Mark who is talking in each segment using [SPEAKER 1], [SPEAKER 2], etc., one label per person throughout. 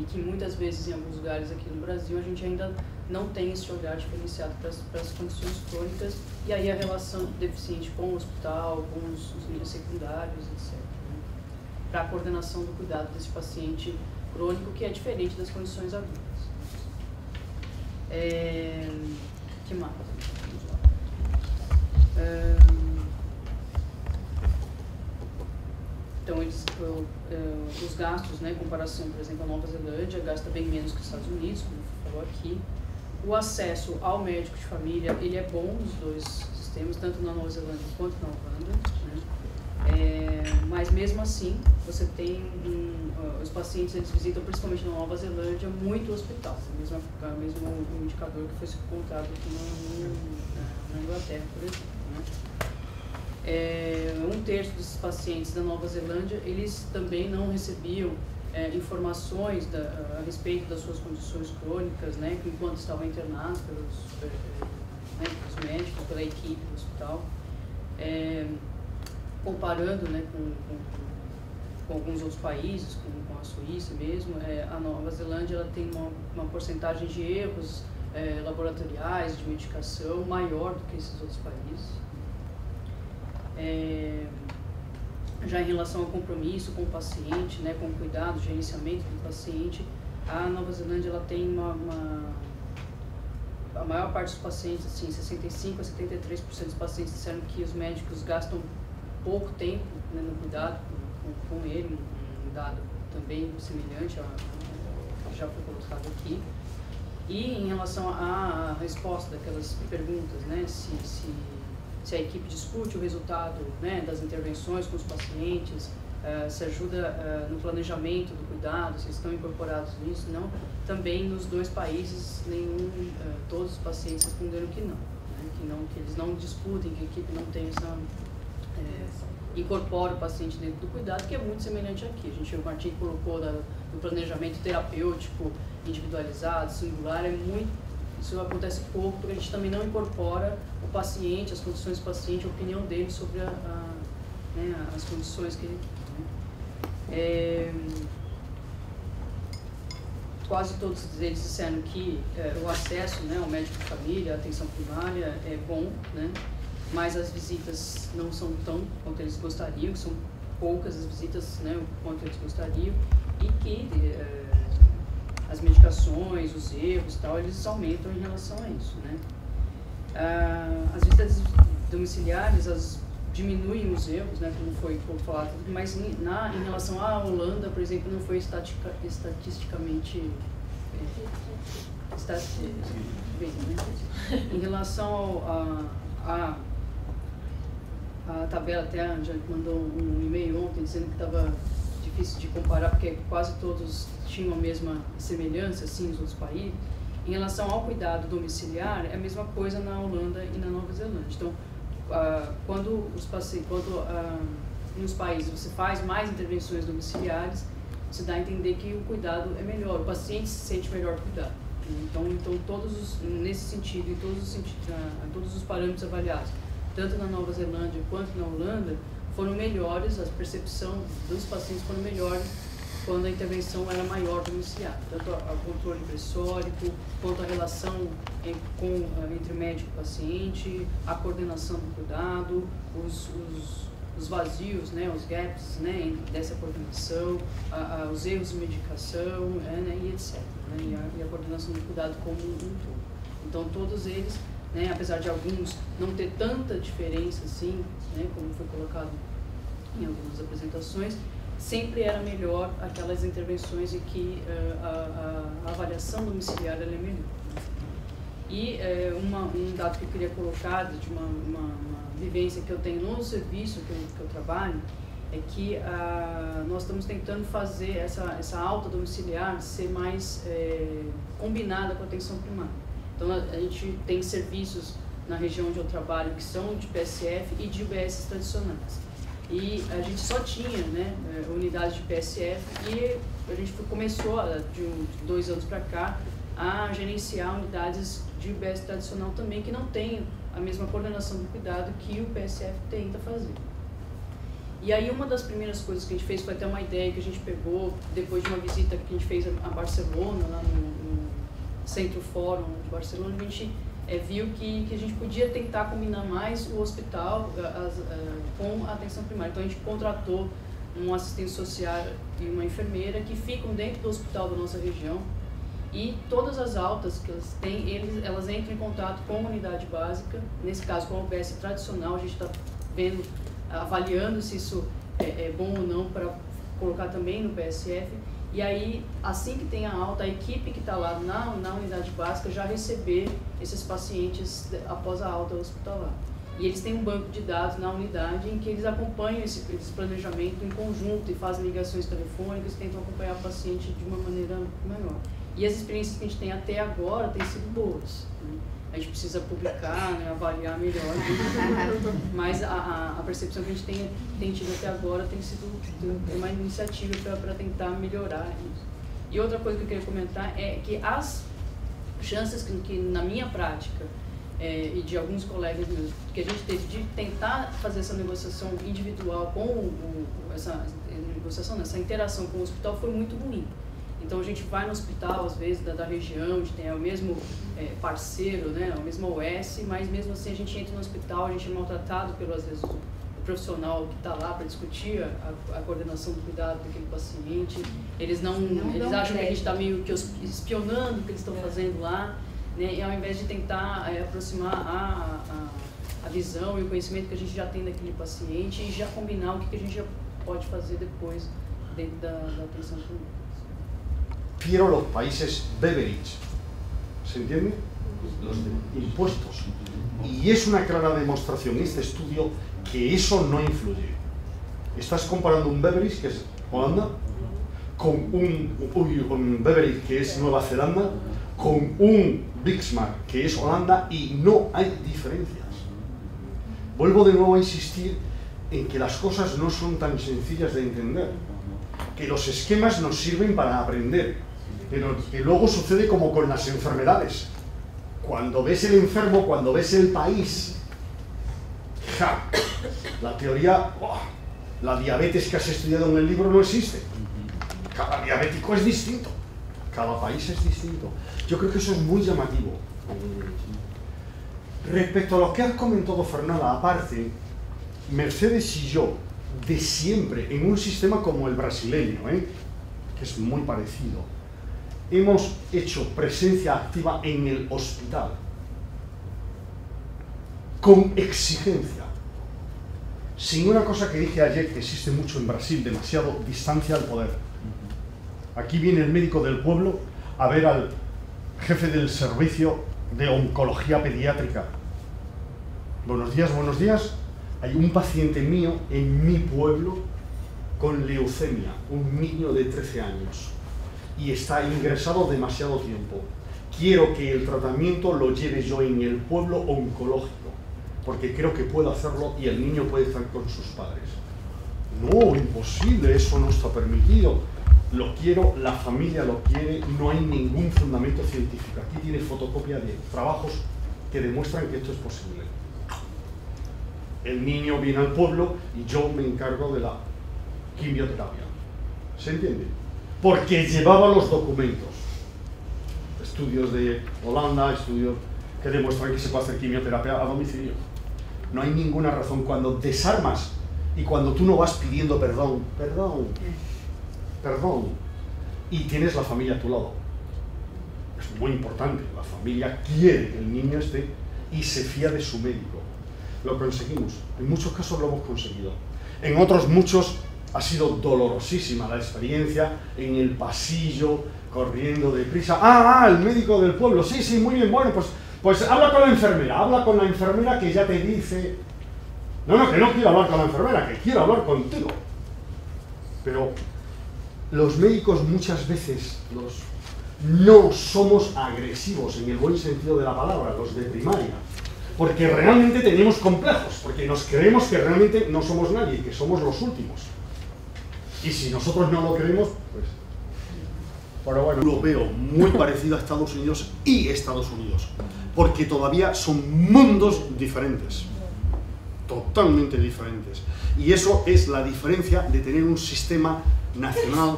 [SPEAKER 1] que muitas vezes em alguns lugares aqui no Brasil a gente ainda não tem esse olhar diferenciado para as condições crônicas, e aí a relação do deficiente com o hospital, com os níveis secundários, etc. Né? Para a coordenação do cuidado desse paciente crônico, que é diferente das condições agudas. Que mais? Vamos lá. Então, os gastos, né, em comparação, por exemplo, a Nova Zelândia, gasta bem menos que os Estados Unidos, como falou aqui. O acesso ao médico de família, ele é bom nos dois sistemas, tanto na Nova Zelândia quanto na Holanda, né? Mas mesmo assim, você tem os pacientes, eles visitam, principalmente na Nova Zelândia, muito hospital, o mesmo indicador que foi encontrado aqui na Inglaterra, por exemplo. Um terço desses pacientes da Nova Zelândia, eles também não recebiam informações a respeito das suas condições crônicas, né, enquanto estavam internados pelos médicos, pela equipe do hospital. Comparando, né, com alguns outros países, com a Suíça mesmo, a Nova Zelândia ela tem uma porcentagem de erros laboratoriais, de medicação, maior do que esses outros países. Já em relação ao compromisso com o paciente, né, com o cuidado, gerenciamento do paciente, a Nova Zelândia ela tem a maior parte dos pacientes, assim, 65% a 73% dos pacientes disseram que os médicos gastam pouco tempo, né, no cuidado com ele, um dado também semelhante ao que já foi colocado aqui. E em relação à resposta daquelas perguntas, né, se a equipe discute o resultado, né, das intervenções com os pacientes, se ajuda no planejamento do cuidado, se estão incorporados nisso, não. Também nos dois países, todos os pacientes responderam que não, né, que eles não discutem, que a equipe não tem essa... incorpora o paciente dentro do cuidado, que é muito semelhante aqui. O Martim colocou do planejamento terapêutico individualizado, singular, isso acontece pouco, porque a gente também não incorpora o paciente, as condições do paciente, a opinião dele sobre as condições que ele tem. Quase todos eles disseram que o acesso, né, ao médico de família, a atenção primária é bom, né, mas as visitas não são tão quanto eles gostariam, que são poucas as visitas, né, quanto eles gostariam, e que as medicações, os erros e tal, eles aumentam em relação a isso, né. As visitas domiciliares, elas diminuem os erros, né, como foi falado, mas em relação à Holanda, por exemplo, não foi estatisticamente bem, né. Em relação a tabela, até a Angélica mandou um e-mail ontem dizendo que estava difícil de comparar, porque quase todos tinham a mesma semelhança, assim, nos outros países. Em relação ao cuidado domiciliar, é a mesma coisa na Holanda e na Nova Zelândia. Então, quando nos países você faz mais intervenções domiciliares, você dá a entender que o cuidado é melhor, o paciente se sente melhor cuidado. Então nesse sentido, em todos os parâmetros avaliados, tanto na Nova Zelândia quanto na Holanda, foram melhores, a percepção dos pacientes foram melhores quando a intervenção era maior domiciliar, tanto o controle pressórico, quanto a relação entre médico e paciente, a coordenação do cuidado, os vazios, né, os gaps, né, dessa coordenação, os erros de medicação, né, e etc. Né, e a coordenação do cuidado como um todo. Então, todos eles, né, apesar de alguns não ter tanta diferença assim, né, como foi colocado em algumas apresentações, sempre era melhor aquelas intervenções em que a avaliação domiciliar ela é melhor. E um dado que eu queria colocar de uma vivência que eu tenho no serviço que eu trabalho, é que nós estamos tentando fazer essa alta domiciliar ser mais combinada com a atenção primária. Então, a gente tem serviços na região onde eu trabalho que são de PSF e de UBS tradicionais. E a gente só tinha, né, unidades de PSF, e a gente começou, de 2 anos para cá, a gerenciar unidades de UBS tradicional também, que não tem a mesma coordenação do cuidado que o PSF tenta fazer. E aí uma das primeiras coisas que a gente fez foi até uma ideia que a gente pegou depois de uma visita que a gente fez a Barcelona, lá no Centro Fórum de Barcelona. A gente viu que a gente podia tentar combinar mais o hospital com a atenção primária. Então a gente contratou um assistente social e uma enfermeira que ficam dentro do hospital da nossa região, e todas as altas que elas têm, elas entram em contato com a unidade básica, nesse caso com a UBS tradicional. A gente está vendo, avaliando se isso é bom ou não para colocar também no PSF, e aí, assim que tem a alta, a equipe que está lá na unidade básica já receber esses pacientes após a alta hospitalar. E eles têm um banco de dados na unidade em que eles acompanham esse planejamento em conjunto e fazem ligações telefônicas e tentam acompanhar o paciente de uma maneira melhor. E as experiências que a gente tem até agora têm sido boas, né? A gente precisa publicar, né, avaliar melhor, mas a percepção que a gente tem tido até agora tem sido uma iniciativa para tentar melhorar isso. E outra coisa que eu queria comentar é que as chances que na minha prática e de alguns colegas meus, que a gente teve de tentar fazer essa negociação individual com essa interação com o hospital foi muito ruim. Então a gente vai no hospital, às vezes, da região, onde tem o mesmo parceiro, né, a mesma OS, mas mesmo assim a gente entra no hospital, a gente é maltratado pelo, às vezes, o profissional que está lá para discutir a coordenação do cuidado daquele paciente. Eles eles acham que a gente está meio que espionando o que eles estão fazendo lá, né, e ao invés de tentar aproximar a visão e o conhecimento que a gente já tem daquele paciente e já combinar o que a gente já pode fazer depois dentro da atenção primária.
[SPEAKER 2] Quiero los países beverage, ¿se entiende? Los de impuestos. Y es una clara demostración este estudio que eso no influye. Estás comparando un beverage, que es Holanda, con un beverage, que es Nueva Zelanda, con un Bixmark, que es Holanda, y no hay diferencias. Vuelvo de nuevo a insistir en que las cosas no son tan sencillas de entender, que los esquemas nos sirven para aprender, pero que luego sucede como con las enfermedades. Cuando ves el enfermo, cuando ves el país, la teoría, la diabetes que has estudiado en el libro no existe. Cada diabético es distinto, cada país es distinto. Yo creo que eso es muy llamativo. Respecto a lo que has comentado, Fernanda, aparte, Mercedes y yo, de siempre, en un sistema como el brasileño, que es muy parecido, hemos hecho presencia activa en el hospital, con exigencia, sin una cosa que dije ayer que existe mucho en Brasil, demasiado distancia al poder. Aquí viene el médico del pueblo a ver al jefe del servicio de oncología pediátrica. Buenos días. Hay un paciente mío en mi pueblo con leucemia, un niño de 13 años, y está ingresado demasiado tiempo. Quiero que el tratamiento lo lleve yo en el pueblo oncológico, porque creo que puedo hacerlo y el niño puede estar con sus padres. No, imposible, eso no está permitido. Lo quiero, la familia lo quiere, no hay ningún fundamento científico. Aquí tiene fotocopia de trabajos que demuestran que esto es posible. El niño viene al pueblo y yo me encargo de la quimioterapia. ¿Se entiende? Porque llevaba los documentos. Estudios de Holanda, estudios que demuestran que se puede hacer quimioterapia a domicilio. No hay ninguna razón. Cuando desarmas y cuando tú no vas pidiendo perdón, y tienes la familia a tu lado, es muy importante. La familia quiere que el niño esté y se fía de su médico. Lo conseguimos. En muchos casos lo hemos conseguido. En otros muchos ha sido dolorosísima la experiencia en el pasillo, corriendo deprisa. El médico del pueblo. Sí, muy bien. Bueno, pues habla con la enfermera que ya te dice... No, que no quiero hablar con la enfermera, que quiero hablar contigo. Pero los médicos muchas veces no somos agresivos en el buen sentido de la palabra, los de primaria, porque realmente tenemos complejos, porque nos creemos que realmente no somos nadie, que somos los últimos. Y si nosotros no lo creemos, pues... Pero bueno, lo veo muy parecido a Estados Unidos y Estados Unidos, porque todavía son mundos diferentes. totalmente diferentes. Y eso es la diferencia de tener un sistema nacional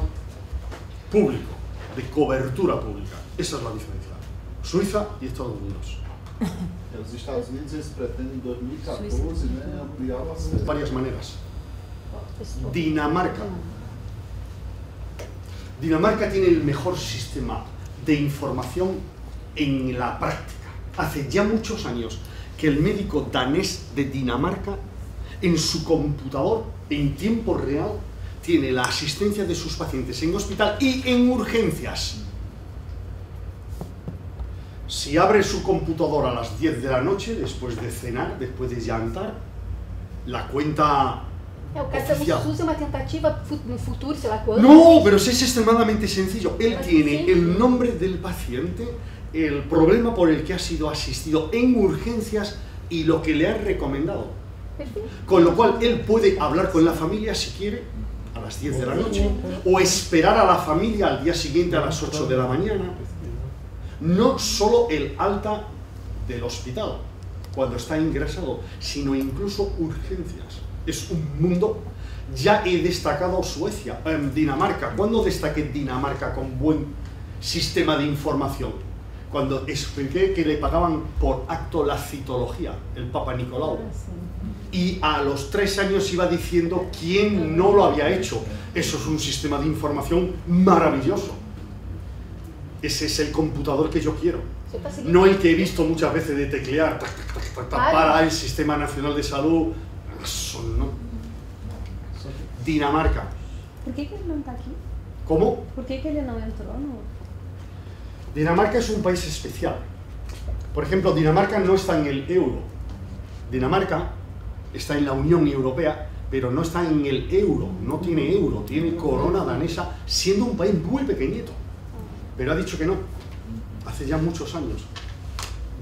[SPEAKER 2] público, de cobertura pública. Esa es la diferencia. Suiza y Estados Unidos.
[SPEAKER 3] Los Estados Unidos pretenden en 2014 ampliar las...
[SPEAKER 2] Varias maneras. Dinamarca. Dinamarca tiene el mejor sistema de información en la práctica. Hace ya muchos años que el médico danés de Dinamarca en su computador, en tiempo real, tiene la asistencia de sus pacientes en hospital y en urgencias. Si abre su computador a las 10 de la noche, después de cenar, después de llantar, la cuenta oficial.
[SPEAKER 4] ¿Es una tentativa en un futuro, se la cuenta?
[SPEAKER 2] No, pero es extremadamente sencillo. Él tiene el nombre del paciente, el problema por el que ha sido asistido en urgencias y lo que le han recomendado.
[SPEAKER 4] Perfecto.
[SPEAKER 2] Con lo cual, él puede hablar con la familia si quiere, a las 10 de la noche, o esperar a la familia al día siguiente a las 8 de la mañana. No solo el alta del hospital, cuando está ingresado, sino incluso urgencias. Es un mundo. Ya he destacado Suecia, Dinamarca. ¿Cuándo destaqué Dinamarca con buen sistema de información? Cuando expliqué que le pagaban por acto la citología, el Papa Nicolau. Y a los 3 años iba diciendo quién no lo había hecho. Eso es un sistema de información maravilloso. Ese es el computador que yo quiero. No el que he visto muchas veces de teclear para el Sistema Nacional de Salud. Eso no. Dinamarca.
[SPEAKER 4] ¿Por qué él no está aquí?
[SPEAKER 2] ¿Cómo?
[SPEAKER 4] ¿Por qué él no entró? No.
[SPEAKER 2] Dinamarca es un país especial. Por ejemplo, Dinamarca no está en el euro. Dinamarca está en la Unión Europea, pero no está en el euro. No tiene euro, tiene corona danesa, siendo un país muy pequeñito. Pero ha dicho que no, hace ya muchos años.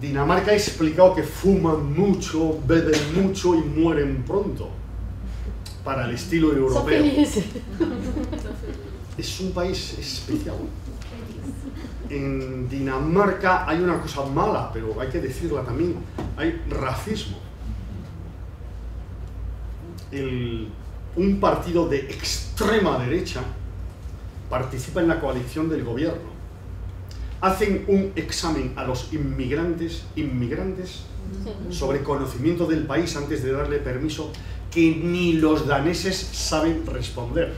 [SPEAKER 2] Dinamarca ha explicado que fuman mucho, beben mucho y mueren pronto, para el estilo europeo. Es un país especial. En Dinamarca hay una cosa mala, pero hay que decirla también, hay racismo. Un partido de extrema derecha participa en la coalición del gobierno. Hacen un examen a los inmigrantes sobre conocimiento del país antes de darle permiso, que ni los daneses saben responder.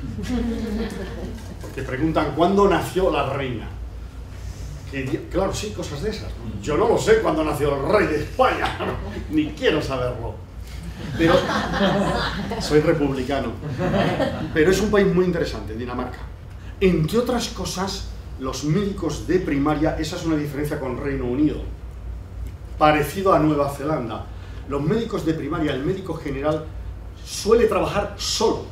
[SPEAKER 2] Porque preguntan, ¿cuándo nació la reina? Claro, sí, cosas de esas. Yo no lo sé cuándo nació el rey de España, ni quiero saberlo. Pero soy republicano. Pero es un país muy interesante, Dinamarca. Entre otras cosas, los médicos de primaria, esa es una diferencia con Reino Unido, parecido a Nueva Zelanda. Los médicos de primaria, el médico general, suele trabajar solo.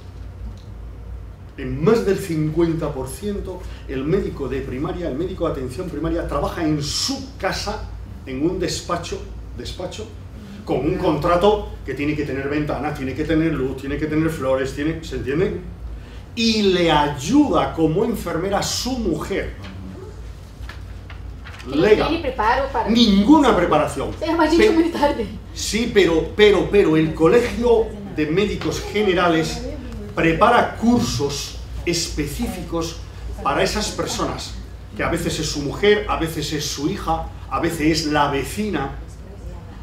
[SPEAKER 2] En más del 50%, el médico de primaria, el médico de atención primaria, trabaja en su casa, en un despacho, con un contrato que tiene que tener ventanas, tiene que tener luz, tiene que tener flores, ¿se entiende? Y le ayuda como enfermera a su mujer. Lega. Ninguna preparación. Sí, pero el Colegio de Médicos Generales prepara cursos específicos para esas personas, que a veces es su mujer, a veces es su hija, a veces es la vecina,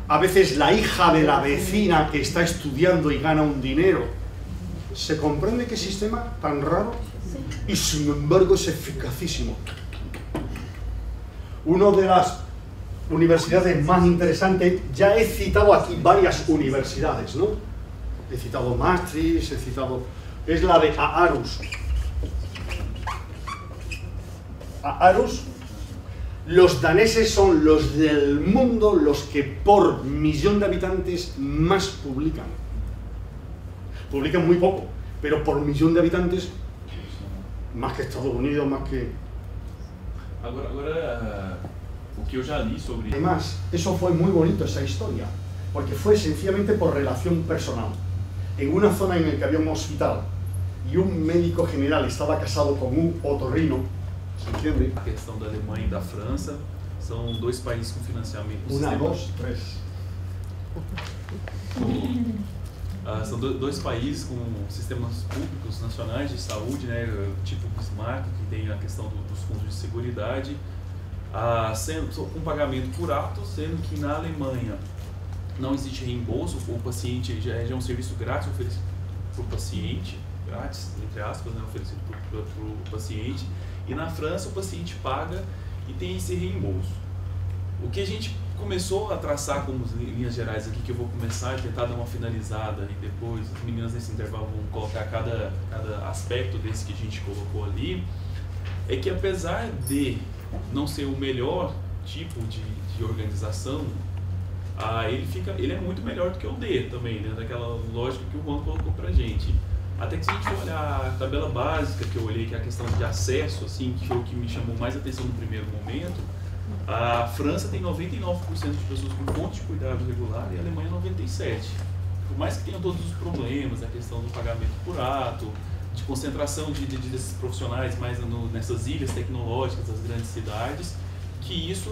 [SPEAKER 2] a veces la hija de la vecina que está estudiando y gana un dinero. ¿Se comprende qué sistema tan raro? Y sin embargo es eficacísimo. Una de las universidades más interesantes, ya he citado aquí varias universidades, ¿no? He citado Maastricht, es la de Aarhus. Aarhus, los daneses son los del mundo los que por millón de habitantes más publican. Publican muy poco, pero por millón de habitantes, más que Estados Unidos, más que...
[SPEAKER 5] Agora, o que eu já li sobre...
[SPEAKER 2] Además, eso fue muy bonito, esa historia, porque fue sencillamente por relación personal. En una zona en la que había un hospital y un médico general estaba casado con un otorrino, ¿se entiende?
[SPEAKER 5] A questão da Alemanha e da França são dois países com financiamento.
[SPEAKER 2] Una, dos, tres.
[SPEAKER 5] São dois países com sistemas públicos nacionais de saúde, né, tipo Bismarck, que tem a questão dos fundos de seguridade, sendo com pagamento por ato, sendo que na Alemanha não existe reembolso, o paciente já é um serviço grátis oferecido para o paciente, grátis, entre aspas, né, oferecido para o paciente, e na França o paciente paga e tem esse reembolso. O que a gente começou a traçar como linhas gerais aqui, que eu vou começar e tentar dar uma finalizada, e depois as meninas nesse intervalo vão colocar cada aspecto desse que a gente colocou ali, é que apesar de não ser o melhor tipo de organização, ele é muito melhor do que o D também, né, daquela lógica que o Juan colocou pra gente. Até que se a gente for olhar a tabela básica que eu olhei, que é a questão de acesso, assim, que foi o que me chamou mais atenção no primeiro momento, a França tem 99% de pessoas com fonte de cuidado regular e a Alemanha 97%. Por mais que tenham todos os problemas, a questão do pagamento por ato, de concentração desses profissionais mais nessas ilhas tecnológicas das grandes cidades, que isso,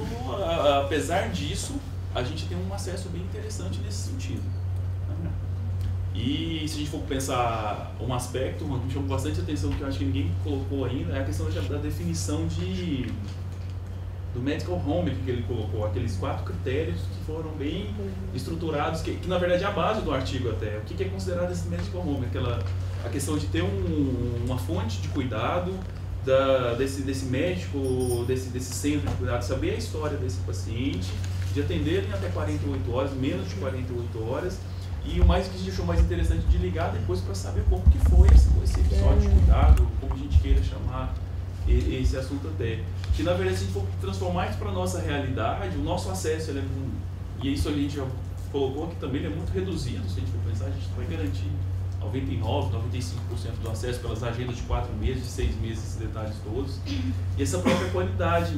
[SPEAKER 5] apesar disso, a gente tem um acesso bem interessante nesse sentido. E se a gente for pensar um aspecto, que me chamou bastante atenção, que eu acho que ninguém colocou ainda, é a questão da definição do medical home que ele colocou, aqueles 4 critérios que foram bem estruturados, que na verdade é a base do artigo até. O que é considerado esse medical home? A questão de ter uma fonte de cuidado desse médico, desse centro de cuidado, saber a história desse paciente, de atender em até 48 horas, menos de 48 horas, e o mais que a gente achou mais interessante de ligar depois para saber como que foi esse episódio de cuidado, como a gente queira chamar esse assunto até. Que na verdade, se a gente for transformar isso para a nossa realidade, o nosso acesso, e isso a gente já colocou aqui também, ele é muito reduzido. Se a gente for pensar, a gente vai garantir 99%, 95% do acesso pelas agendas de 4 meses, de 6 meses, esses detalhes todos. E essa própria qualidade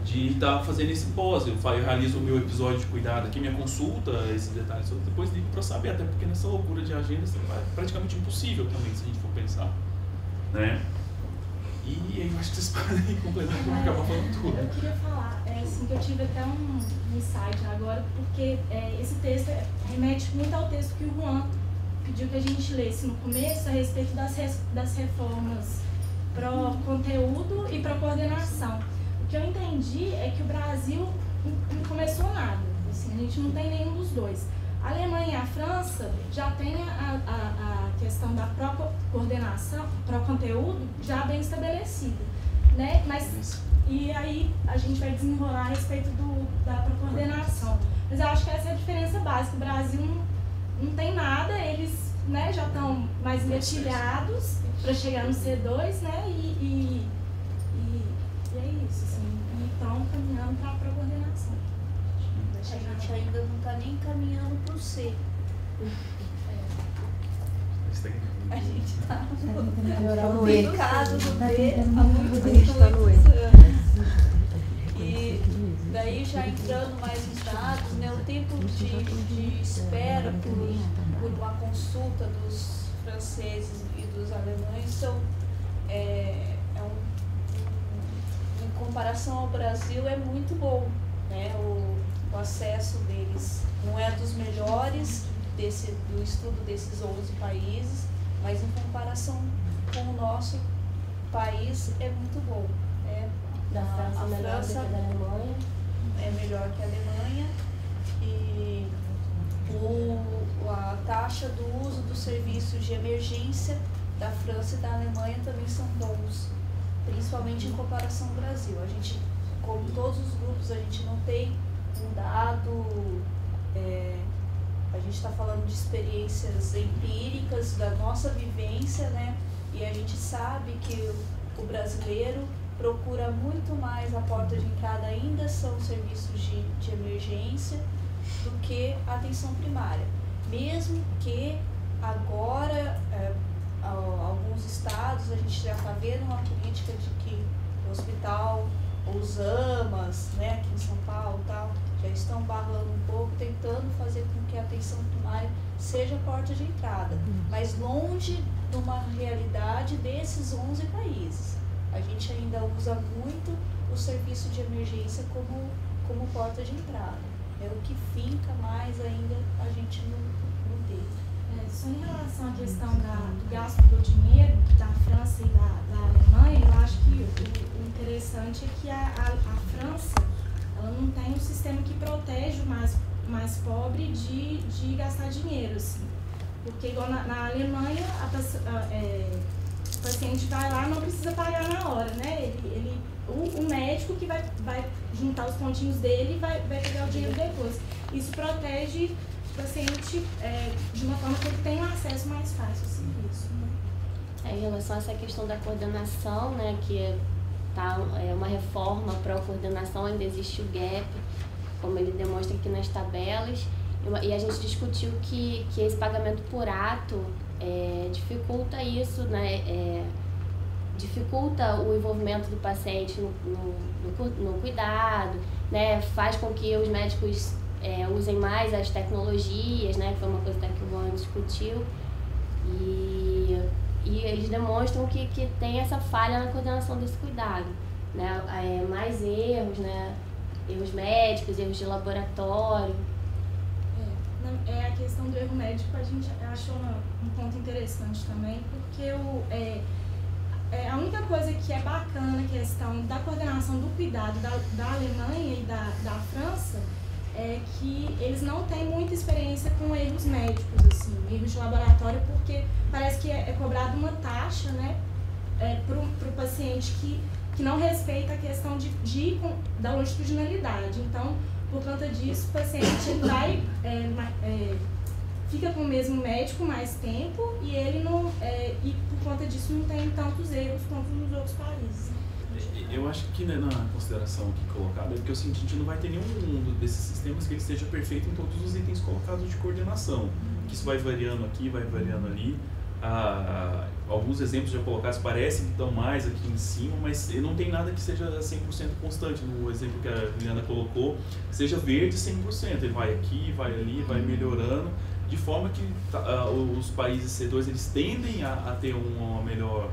[SPEAKER 5] de estar fazendo esse pós. Eu realizo o meu episódio de cuidado aqui, minha consulta, esses detalhes todos, depois ligo para saber, até porque nessa loucura de agenda é praticamente impossível também, se a gente for pensar. Né? E eu acho que vocês podem completar para acabar falando tudo.
[SPEAKER 6] Eu queria falar, assim, que eu tive até um insight agora, porque esse texto remete muito ao texto que o Juan pediu que a gente lesse no começo a respeito das reformas pró-conteúdo e pró-coordenação. O que eu entendi é que o Brasil não começou nada, assim, a gente não tem nenhum dos dois. A Alemanha e a França já têm a questão da pró-coordenação, pró-conteúdo já bem estabelecida, né? E aí a gente vai desenrolar a respeito da pró-coordenação. Mas eu acho que essa é a diferença básica. O Brasil não tem nada, eles, né, já estão mais engatilhados para chegar no C2, né? E é isso, assim, e estão caminhando para a pró-coordenação.
[SPEAKER 7] A gente ainda não está nem caminhando para o C. A gente está no caso do B há muitos anos. E daí já entrando mais nos dados, né, o tempo de espera por uma consulta dos franceses e dos alemães em comparação ao Brasil é muito bom, né? O acesso deles não é dos melhores do estudo desses 11 países, mas em comparação com o nosso país é muito bom. Né? A França
[SPEAKER 4] da Alemanha.
[SPEAKER 7] É melhor que a Alemanha e a taxa do uso dos serviços de emergência da França e da Alemanha também são bons, principalmente em comparação ao Brasil. A gente, como todos os grupos, a gente não tem um dado, a gente está falando de experiências empíricas da nossa vivência, né? E a gente sabe que o brasileiro procura muito mais, a porta de entrada ainda são serviços de emergência do que a atenção primária. Mesmo que agora, alguns estados, a gente já está vendo uma política de que o hospital, os AMAs, né, aqui em São Paulo tal, já estão barrando um pouco, tentando fazer com que a atenção primária seja a porta de entrada, mas longe de uma realidade desses 11 países. A gente ainda usa muito o serviço de emergência como porta de entrada. O que finca mais ainda a gente no dedo.
[SPEAKER 6] Só em relação à questão do gasto do dinheiro da França e da Alemanha, eu acho que o interessante é que a França, ela não tem um sistema que protege o mais pobre de gastar dinheiro, assim. Porque igual na Alemanha, o paciente vai lá e não precisa pagar na hora, né? O médico que vai juntar os pontinhos dele e vai pegar o dinheiro depois. Isso protege o paciente de uma forma que ele tem um acesso mais fácil ao serviço. Né?
[SPEAKER 8] Em relação a essa questão da coordenação, né, que tá uma reforma para a coordenação, ainda existe o gap, como ele demonstra aqui nas tabelas, e a gente discutiu que esse pagamento por ato dificulta isso, né, dificulta o envolvimento do paciente no cuidado, né, faz com que os médicos usem mais as tecnologias, né, que foi uma coisa que o Juan discutiu, e eles demonstram que tem essa falha na coordenação desse cuidado, né, mais erros, né, erros médicos, erros de laboratório.
[SPEAKER 6] A questão do erro médico a gente achou um ponto interessante também, porque a única coisa que é bacana, a questão da coordenação do cuidado da Alemanha e da França, é que eles não têm muita experiência com erros médicos, assim, erros de laboratório, porque parece que é cobrada uma taxa, né, para o paciente que não respeita a questão da longitudinalidade. Então, por conta disso, o paciente fica com o mesmo médico mais tempo e ele não, e por conta disso não tem tantos erros quanto nos outros países.
[SPEAKER 5] Eu acho que, né, na consideração aqui colocada, é porque a gente não vai ter nenhum desses sistemas que ele esteja perfeito em todos os itens colocados de coordenação. Que isso vai variando aqui, vai variando ali. Alguns exemplos já colocados parecem que estão mais aqui em cima, mas não tem nada que seja 100% constante. No exemplo que a Juliana colocou, seja verde 100%. Ele vai aqui, vai ali, vai melhorando, de forma que os países C2 eles tendem a ter uma melhor,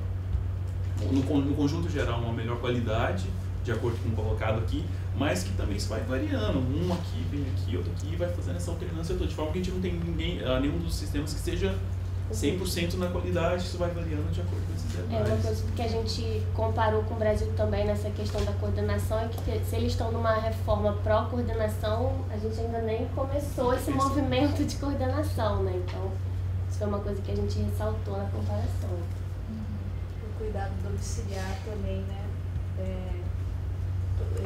[SPEAKER 5] no conjunto geral, uma melhor qualidade, de acordo com o colocado aqui, mas que também isso vai variando. Um aqui, vem aqui, outro aqui, e vai fazendo essa alternância toda, de forma que a gente não tem nenhum dos sistemas que seja 100% na qualidade, isso vai variando de acordo com esses detalhes.
[SPEAKER 8] Uma coisa que a gente comparou com o Brasil também nessa questão da coordenação é que se eles estão numa reforma pró-coordenação, a gente ainda nem começou esse movimento de coordenação, né? Então, isso foi uma coisa que a gente ressaltou na comparação.
[SPEAKER 7] O cuidado domiciliar também, né?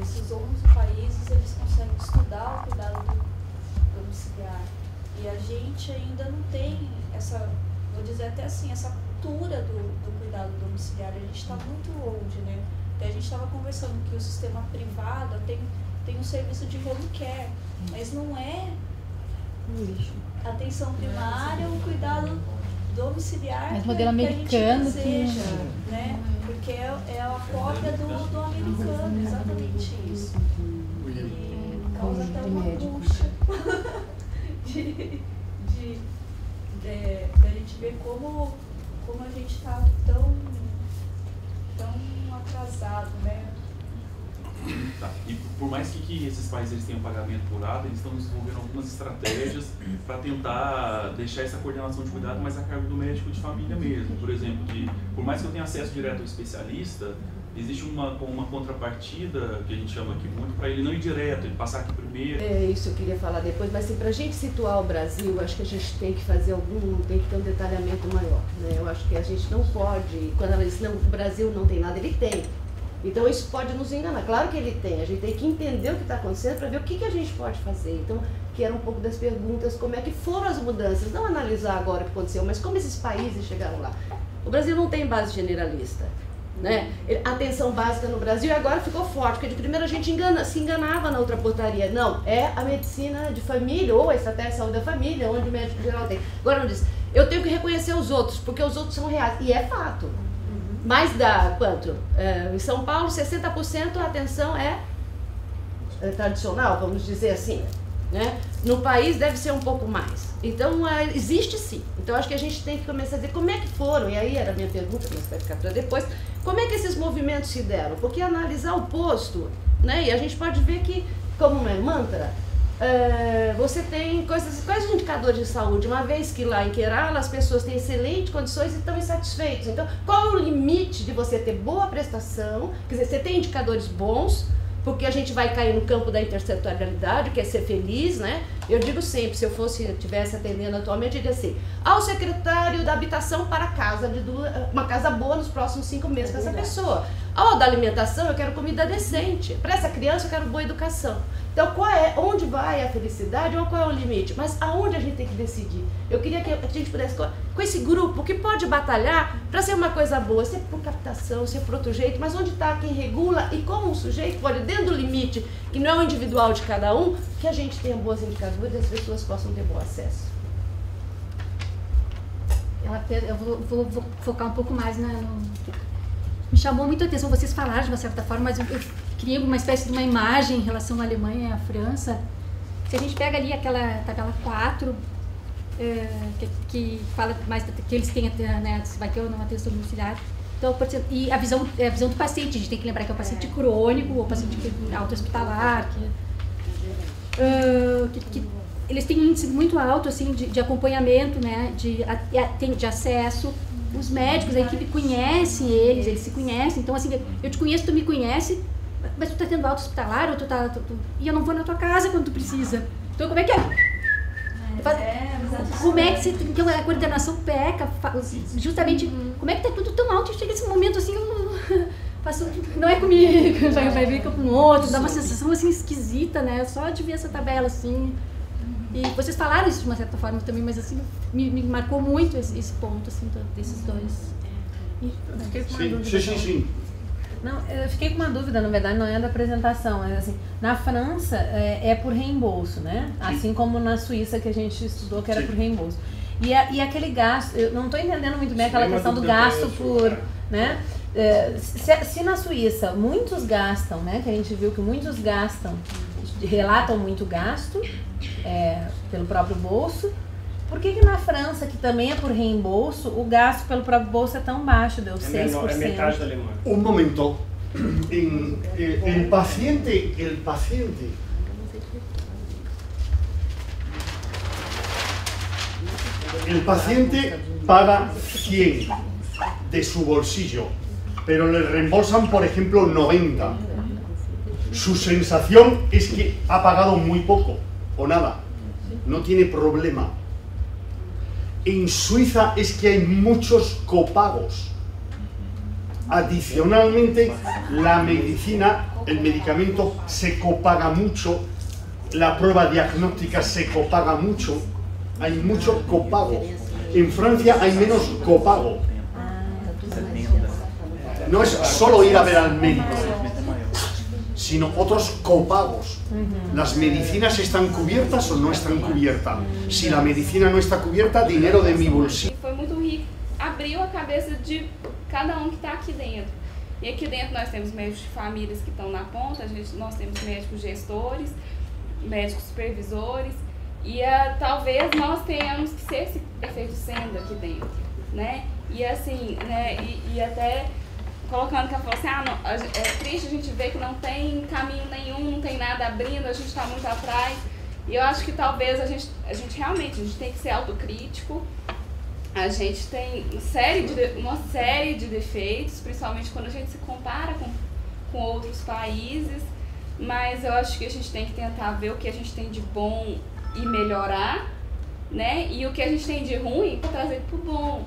[SPEAKER 7] Esses 11 países, eles conseguem estudar o cuidado domiciliar. E a gente ainda não tem essa, vou dizer até assim, essa cultura do cuidado domiciliar. A gente está muito longe, né? A gente estava conversando que o sistema privado tem um serviço de home care, mas não é atenção primária, o cuidado domiciliar
[SPEAKER 4] mas modelo americano
[SPEAKER 7] que a gente deseja, né? Porque é a cópia do americano, exatamente isso. E causa até uma angústia da gente ver como a gente está tão atrasado, né?
[SPEAKER 5] Tá. E por mais que esses países eles tenham pagamento por ato, eles estão desenvolvendo algumas estratégias para tentar deixar essa coordenação de cuidado mais a cargo do médico de família mesmo. Por exemplo, por mais que eu tenha acesso direto ao especialista, existe uma contrapartida, que a gente chama aqui muito, para ele não ir direto, ele passar aqui primeiro.
[SPEAKER 9] Isso eu queria falar depois, mas assim, para a gente situar o Brasil, acho que a gente tem que fazer tem que ter um detalhamento maior, né? Eu acho que a gente não pode, quando ela diz, não, o Brasil não tem nada, ele tem. Então isso pode nos enganar, claro que ele tem, a gente tem que entender o que está acontecendo para ver o que a gente pode fazer. Então, que era um pouco das perguntas, como é que foram as mudanças, não analisar agora o que aconteceu, mas como esses países chegaram lá. O Brasil não tem base generalista, né? A atenção básica no Brasil agora ficou forte, porque de primeira a gente se enganava na outra portaria. Não, é a medicina de família ou a estratégia de saúde da família, onde o médico geral tem. Agora não diz, eu tenho que reconhecer os outros, porque os outros são reais, e é fato. Mais da quanto? Em São Paulo, 60% a atenção é tradicional, vamos dizer assim, né? No país deve ser um pouco mais. Então, existe sim. Então, acho que a gente tem que começar a dizer como é que foram, e aí era a minha pergunta, mas vai ficar para depois, como é que esses movimentos se deram? Porque analisar o posto, né? E a gente pode ver que, como não é mantra, você tem quais os indicadores de saúde? Uma vez que lá em Kerala as pessoas têm excelentes condições e estão insatisfeitos. Então, qual é o limite de você ter boa prestação? Quer dizer, você tem indicadores bons, porque a gente vai cair no campo da intersetorialidade, que é ser feliz, né? Eu digo sempre, se eu estivesse atendendo atualmente, eu diria assim, ao secretário da habitação para casa, uma casa boa nos próximos 5 meses para essa pessoa. Ao da alimentação, eu quero comida decente. Para essa criança, eu quero boa educação. Então, onde vai a felicidade ou qual é o limite? Mas aonde a gente tem que decidir? Eu queria que a gente pudesse, com esse grupo que pode batalhar para ser uma coisa boa, ser por captação, ser por outro jeito, mas onde está quem regula e como o sujeito pode, dentro do limite, que não é o individual de cada um, que a gente tenha boas indicadoras e as pessoas possam ter bom acesso.
[SPEAKER 4] Eu vou focar um pouco mais Me chamou muito a atenção, vocês falaram de uma certa forma, mas eu queria uma espécie de uma imagem em relação à Alemanha e à França. Se a gente pega ali aquela tabela 4, que fala mais que eles têm, né, se vai ter ou não atenção domiciliar. Então, e a visão do paciente, a gente tem que lembrar que é um paciente crônico, ou paciente auto-hospitalar, que eles têm um índice muito alto assim, de acompanhamento, né, de acesso. Os médicos, a equipe conhece eles se conhecem. Então, assim, eu te conheço, tu me conhece, mas tu tá tendo alta hospitalar, ou e eu não vou na tua casa quando tu precisa. Então, como é que é? Como é que então a coordenação peca, justamente, como é que tá tudo tão alto e chega esse momento assim, não é comigo, vai vir com outro, dá uma sensação assim esquisita, né? Só de ver essa tabela assim. E vocês falaram isso de uma certa forma também, mas assim, me marcou muito esse ponto assim, desses dois.
[SPEAKER 2] Sim.
[SPEAKER 10] Não, eu fiquei com uma dúvida, na verdade, não é da apresentação, mas assim, na França é por reembolso, né? Sim. Assim como na Suíça que a gente estudou que era por reembolso. E aquele gasto, eu não estou entendendo muito bem aquela questão do gasto por, né? Se na Suíça muitos gastam, né? Que a gente viu que muitos gastam, relatam muito gasto pelo próprio bolso. Por que na França, que também é por reembolso, o gasto pelo próprio bolso é tão baixo, deu 6%?
[SPEAKER 11] É metade da Alemanha.
[SPEAKER 2] Un momento. El paciente paga 100 de su bolsillo, pero le reembolsan, por ejemplo, 90. Su sensación es que ha pagado muy poco o nada, no tiene problema. En Suiza es que hay muchos copagos. Adicionalmente, la medicina, el medicamento se copaga mucho, la prueba diagnóstica se copaga mucho, hay mucho copago. En Francia hay menos copago. No es solo ir a ver al médico, sino otros copagos. ¿Las medicinas están cubiertas o no están cubiertas? Si la medicina no está cubierta, dinero de mi bolsillo.
[SPEAKER 12] Foi muito rico, abriu a cabeça de cada um que está aqui dentro. E aqui dentro nós temos médicos de famílias que estão na ponta, nós temos médicos gestores, médicos supervisores, e talvez nós tenhamos que ser esse efeito senda aqui dentro, né? E assim, né, e até colocando que ela falou assim, é triste a gente ver que não tem caminho nenhum, não tem nada abrindo, a gente está muito atrás. E eu acho que talvez a gente realmente tem que ser autocrítico. A gente tem uma série de defeitos, principalmente quando a gente se compara com outros países, mas eu acho que a gente tem que tentar ver o que a gente tem de bom e melhorar, né? E o que a gente tem de ruim para trazer pro bom,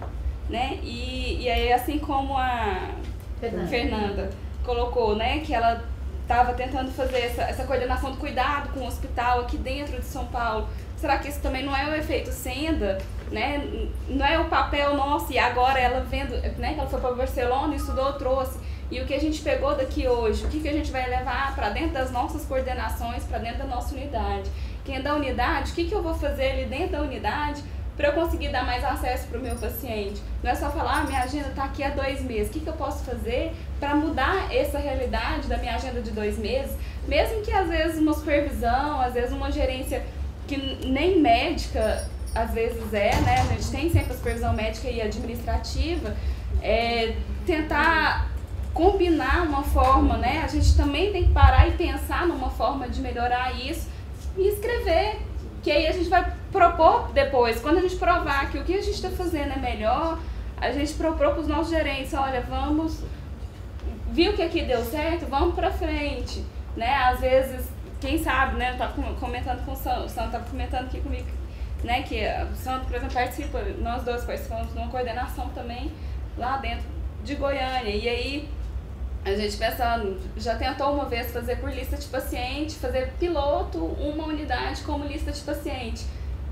[SPEAKER 12] né? E aí, assim como a Fernanda colocou, né, que ela estava tentando fazer essa coordenação do cuidado com o hospital aqui dentro de São Paulo. Será que isso também não é o efeito senda, né? Não é o papel nosso, e agora ela vendo, né, que ela foi para Barcelona, estudou, trouxe, e o que a gente pegou daqui hoje, o que a gente vai levar para dentro das nossas coordenações, para dentro da nossa unidade? Quem é da unidade, o que eu vou fazer ali dentro da unidade para eu conseguir dar mais acesso para o meu paciente? Não é só falar, minha agenda está aqui há 2 meses, o que eu posso fazer para mudar essa realidade da minha agenda de 2 meses? Mesmo que às vezes uma supervisão, às vezes uma gerência que nem médica, às vezes né? A gente tem sempre a supervisão médica e administrativa, tentar combinar uma forma, né? A gente também tem que parar e pensar numa forma de melhorar isso, e escrever. Que aí a gente vai propor depois, quando a gente provar que o que a gente está fazendo é melhor, a gente propor para os nossos gerentes, olha, vamos, viu que aqui deu certo, vamos para frente, né? Às vezes, quem sabe, né? Eu estava comentando com o Sandro estava comentando aqui comigo, né? Que o Sandro, por exemplo, participa, nós dois participamos de uma coordenação também lá dentro de Goiânia, e aí a gente pensando, já tentou uma vez fazer por lista de paciente, fazer piloto, uma unidade como lista de paciente.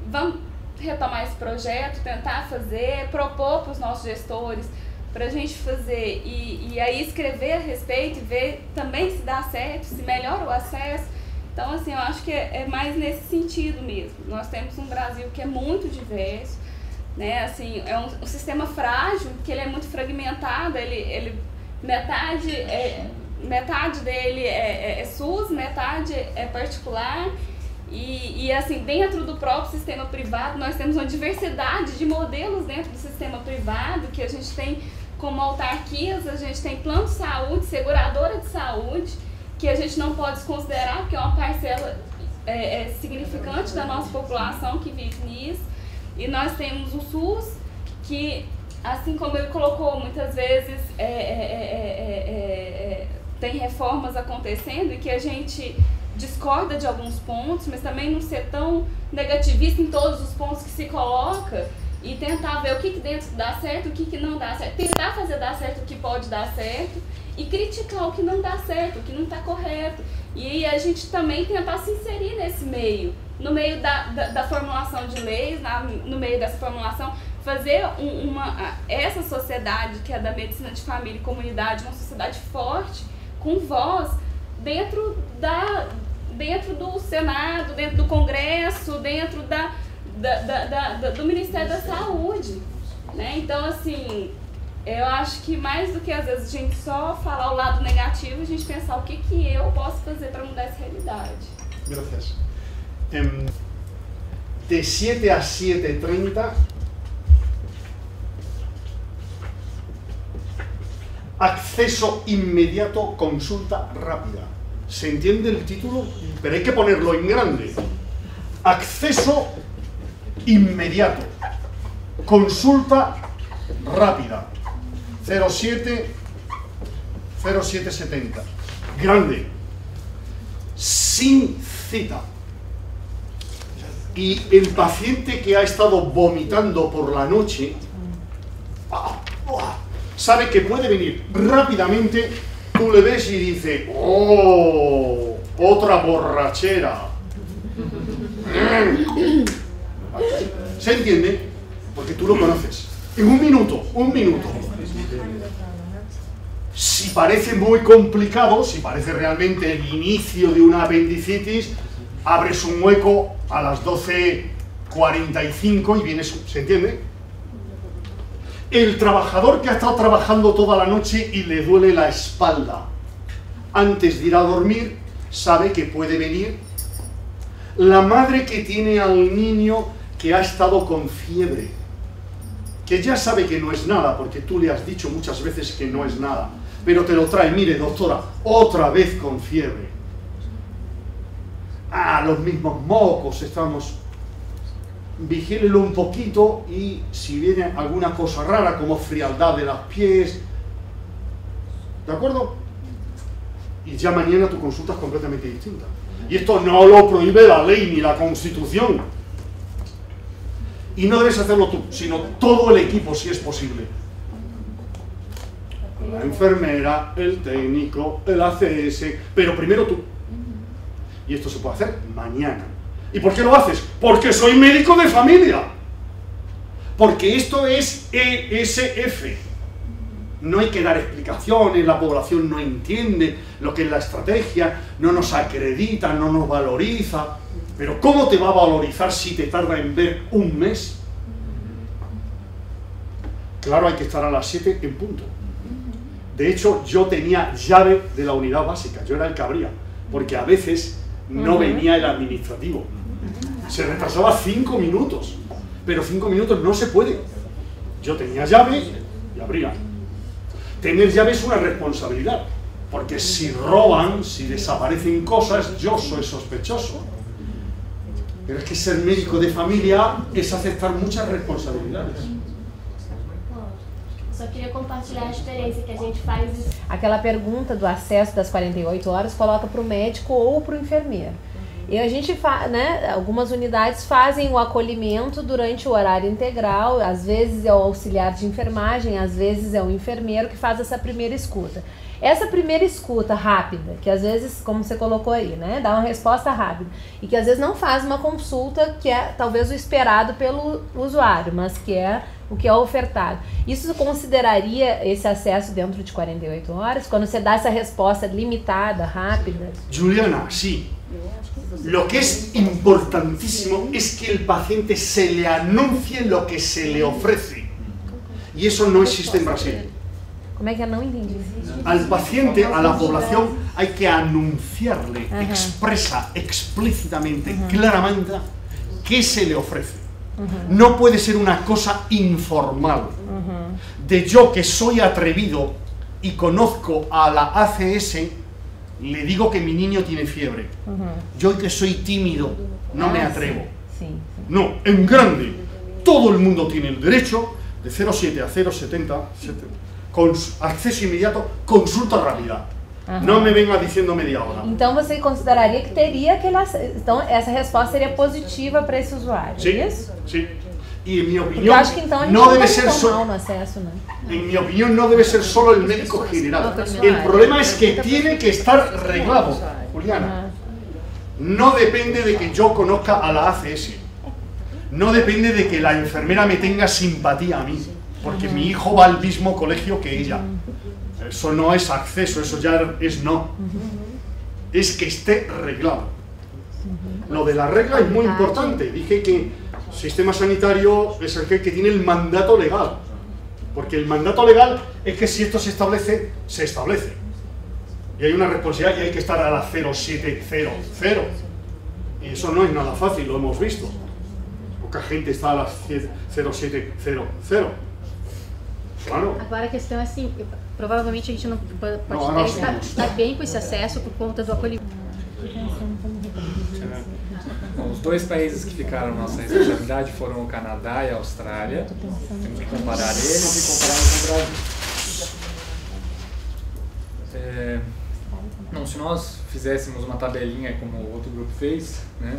[SPEAKER 12] Vamos retomar esse projeto, tentar fazer, propor para os nossos gestores, para a gente fazer e aí escrever a respeito e ver também se dá certo, se melhora o acesso. Então, assim, eu acho que é mais nesse sentido mesmo. Nós temos um Brasil que é muito diverso, né? Assim, é um sistema frágil, que ele é muito fragmentado, ele metade dele é SUS, metade é particular e assim, dentro do próprio sistema privado nós temos uma diversidade de modelos dentro do sistema privado, que a gente tem como autarquias, a gente tem plano de saúde, seguradora de saúde, que a gente não pode desconsiderar, porque é uma parcela significante da nossa população que vive nisso, e nós temos o SUS, que assim como ele colocou, muitas vezes tem reformas acontecendo e que a gente discorda de alguns pontos, mas também não ser tão negativista em todos os pontos que se coloca e tentar ver o que dentro dá certo, o que não dá certo, tentar fazer dar certo o que pode dar certo e criticar o que não dá certo, o que não está correto. E a gente também tentar se inserir nesse meio, no meio da formulação de leis, no meio dessa formulação, fazer essa sociedade que é da medicina de família e comunidade, uma sociedade forte, com voz, dentro do Senado, dentro do Congresso, dentro do Ministério da Saúde, né? Então, assim, eu acho que mais do que às vezes a gente só falar o lado negativo, a gente pensar o que eu posso fazer para mudar essa realidade.
[SPEAKER 2] Gracias. De 7 a 7:30 acceso inmediato, consulta rápida. ¿Se entiende el título? Pero hay que ponerlo en grande. Acceso inmediato, consulta rápida. 0770. Grande. Sin cita. Y el paciente que ha estado vomitando por la noche sabe que puede venir rápidamente, tú le ves y dice, ¡oh! Otra borrachera. ¿Se entiende? Porque tú lo conoces. En un minuto. Si parece muy complicado, si parece realmente el inicio de una apendicitis, abres un hueco a las 12:45 y vienes, ¿se entiende? El trabajador que ha estado trabajando toda la noche y le duele la espalda, antes de ir a dormir, sabe que puede venir. La madre que tiene al niño que ha estado con fiebre, que ya sabe que no es nada, porque tú le has dicho muchas veces que no es nada, pero te lo trae, mire doctora, otra vez con fiebre. Los mismos mocos, estamos... Vigílelo un poquito y si viene alguna cosa rara como frialdad de los pies, ¿de acuerdo? Y ya mañana tu consulta es completamente distinta. Y esto no lo prohíbe la ley ni la Constitución. Y no debes hacerlo tú, sino todo el equipo si es posible. La enfermera, el técnico, el ACS, pero primero tú. Y esto se puede hacer mañana. ¿Y por qué lo haces? Porque soy médico de familia. Porque esto es ESF. No hay que dar explicaciones, la población no entiende lo que es la estrategia, no nos acredita, no nos valoriza. Pero ¿cómo te va a valorizar si te tarda en ver un mes? Claro, hay que estar a las 7 en punto. De hecho, yo tenía llave de la unidad básica, yo era el que abría, porque a veces no venía el administrativo. Se retrasaba 5 minutos, pero 5 minutos no se puede. Yo tenía llave y abría. Tener llave es una responsabilidad, porque si roban, si desaparecen cosas, yo soy sospechoso. Pero es que ser médico de familia es aceptar muchas responsabilidades.
[SPEAKER 8] Só queria compartilhar a experiência que a gente faz.
[SPEAKER 10] Aquela pergunta do acesso das 48 horas coloca para o médico ou para o enfermeiro. E a gente né, algumas unidades fazem o acolhimento durante o horário integral, às vezes é o auxiliar de enfermagem, às vezes é o enfermeiro que faz essa primeira escuta. Essa primeira escuta rápida, que às vezes, como você colocou aí, né, dá uma resposta rápida, e que às vezes não faz uma consulta que é talvez o esperado pelo usuário, mas que é o que é ofertado. Isso consideraria esse acesso dentro de 48 horas, quando você dá essa resposta limitada, rápida?
[SPEAKER 2] Juliana, sí. Lo que es importantísimo es que el paciente se le anuncie lo que se le ofrece. Y eso no existe en Brasil.
[SPEAKER 10] Como é que eu não entendi?
[SPEAKER 2] Al paciente, a la población, hay que anunciarle expresa, explícitamente, claramente, qué se le ofrece. No puede ser una cosa informal. De yo que soy atrevido y conozco a la ACS, le digo que mi niño tiene fiebre. Yo que soy tímido, no me atrevo. No, en grande. Todo el mundo tiene el derecho de 0,7 a 0,70, con acceso inmediato, consulta rápida. Não me venga dizendo meia hora.
[SPEAKER 10] Então você consideraria que teria aquele acesso. Então essa resposta seria positiva para esse usuário, é isso?
[SPEAKER 2] Sim. E em minha opinião,
[SPEAKER 10] eu acho que então a gente
[SPEAKER 2] não deve ser
[SPEAKER 10] só no acesso, né?
[SPEAKER 2] En mi opinión no debe ser solo el médico general. El problema es que tiene que estar reglado, Juliana. No depende de que yo conozca a la ACS. No depende de que la enfermera me tenga simpatía a mí, porque mi hijo va al mismo colegio que ella. Eso no es acceso, eso ya es no. Es que esté reglado. Lo de la regla es muy importante. Dije que el sistema sanitario es el que tiene el mandato legal. Porque el mandato legal es que si esto se establece, se establece. Y hay una responsabilidad y hay que estar a la 0700. Y eso no es nada fácil, lo hemos visto. Poca gente está a las 0700. Claro.
[SPEAKER 4] Agora a questão é assim, provavelmente a gente não pode estar bem com esse acesso por conta do acolhimento.
[SPEAKER 11] Os dois países que ficaram na nossa responsabilidade foram o Canadá e a Austrália. Temos que comparar eles e comparar com o Brasil. Não, se nós fizéssemos uma tabelinha como o outro grupo fez, né?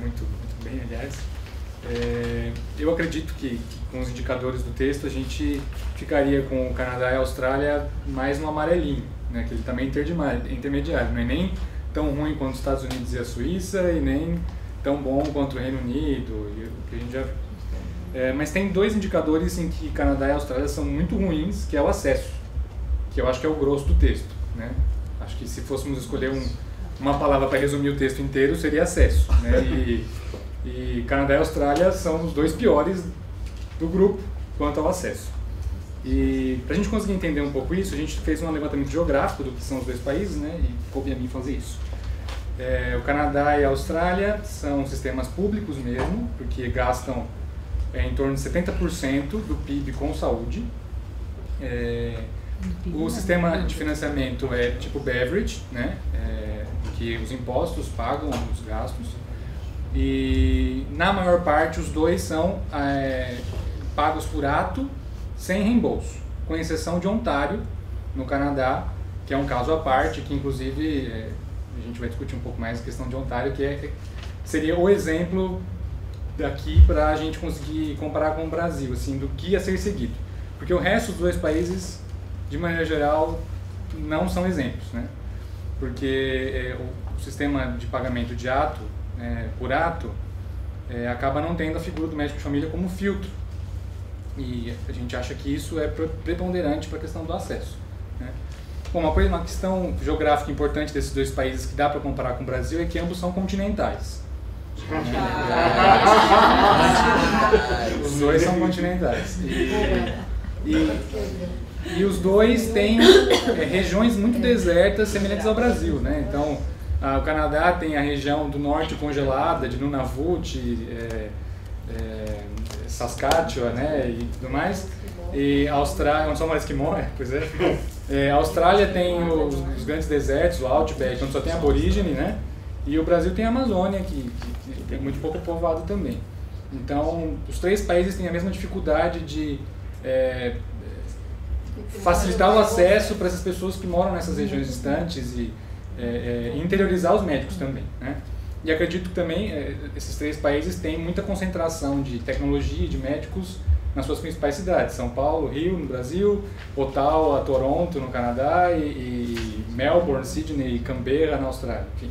[SPEAKER 11] Muito bem, aliás, eu acredito que com os indicadores do texto a gente ficaria com o Canadá e a Austrália mais no amarelinho, né? Que ele também é intermediário, não é nem tão ruim quanto os Estados Unidos e a Suíça e nem tão bom quanto o Reino Unido, e o que a gente já viu. Mas tem dois indicadores em que Canadá e Austrália são muito ruins, que é o acesso, que eu acho que é o grosso do texto, né? Acho que se fôssemos escolher uma palavra para resumir o texto inteiro, seria acesso, né? E Canadá e Austrália são os dois piores do grupo quanto ao acesso. E para a gente conseguir entender um pouco isso, a gente fez um levantamento geográfico do que são os dois países, né? E coube a mim fazer isso. O Canadá e a Austrália são sistemas públicos mesmo, porque gastam em torno de 70% do PIB com saúde. O sistema de financiamento é tipo Beveridge, né? Que os impostos pagam os gastos. E na maior parte os dois são pagos por ato, sem reembolso, com exceção de Ontário, no Canadá, que é um caso à parte, que inclusive a gente vai discutir um pouco mais a questão de Ontário, que seria o exemplo daqui para a gente conseguir comparar com o Brasil, assim, do que ia ser seguido. Porque o resto dos dois países, de maneira geral, não são exemplos, né? Porque o sistema de pagamento de ato, por ato, acaba não tendo a figura do médico de família como filtro. E a gente acha que isso é preponderante para a questão do acesso, né? Bom, uma questão geográfica importante desses dois países que dá para comparar com o Brasil é que ambos são continentais. Os dois são continentais. E os dois têm regiões muito desertas semelhantes ao Brasil, né? Então, o Canadá tem a região do norte congelada, de Nunavut, Saskatchewan, né, e tudo mais. E a Austrália, onde só mais que morre, pois é. A Austrália tem os grandes desertos, o Outback, onde só tem aborígene, né? E o Brasil tem a Amazônia, que é muito pouco povoado também. Então, os 3 países têm a mesma dificuldade de facilitar o acesso para essas pessoas que moram nessas regiões distantes e interiorizar os médicos também, né? E acredito que também esses 3 países têm muita concentração de tecnologia e de médicos nas suas principais cidades, São Paulo, Rio, no Brasil, Ottawa, Toronto, no Canadá, e Melbourne, Sydney e Canberra, na Austrália. Enfim.